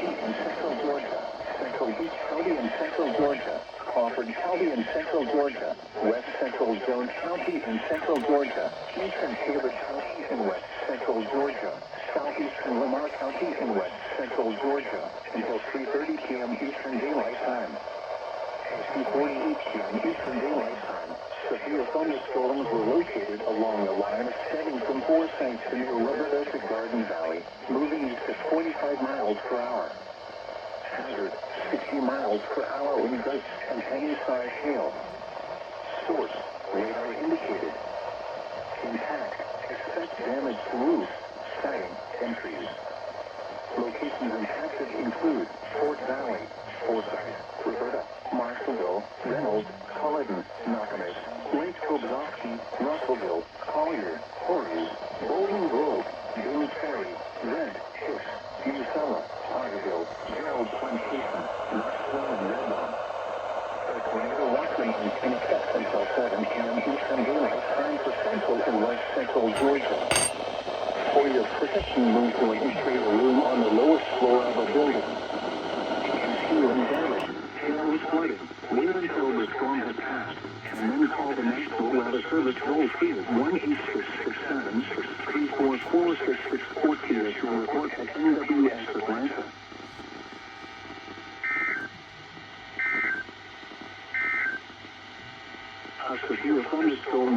County and Central Georgia, Central Beach County and Central Georgia, Crawford County and Central Georgia, West Central Jones County and Central Georgia, Eastern Taylor County and West Central Georgia, Southeastern Lamar County and West Central Georgia, until 3:30 p.m. Eastern Daylight Time. 2:48 p.m. Eastern Daylight Time. Severe thunderstorms were located along the line extending from 4 sites to near Rubber to Garden Valley, moving east at 45 miles per hour. Hazard, 60 miles per hour wind gusts and heavy size hail. Source, radar indicated. Impact, expect damage to roofs, siding, and trees. Locations impacted include Fort Valley, Forsyth, Roberta, Marshallville, Reynolds, Culloden, Nakamas, Lake Kobzowski, Russellville, Collier, Horries, Bowling Grove, Dune Ferry, Red, Hicks, Usella, Potterville, Gerald Plantation, Knoxville, and Redmond. A tornado watch remains in effect until 7 p.m. Eastern Daylight Time for Central and West Central Georgia. For your protection, move to an interior room on the lowest floor of a building. Conceal and damage. Hail is flooding. Wait until the storm has passed, and then call the National Weather Service toll-free at 1-866-7-344-6614 to report at NWS Atlanta. A severe thunderstorm